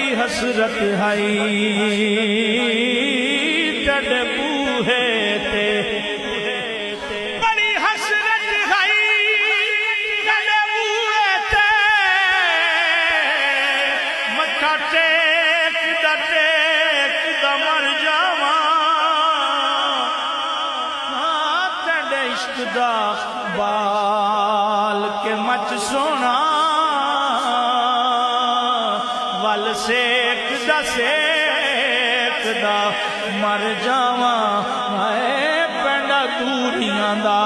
بڑی حسرت ہائی تیرے بوہے تے بڑی حسرت ہائی تیرے بوہے تے متھا ٹیک دا مر جاواں تیرے عشق دا بال کے مچ سونا ول سیک دا مر جاواں اے پینڈا دوریاں دا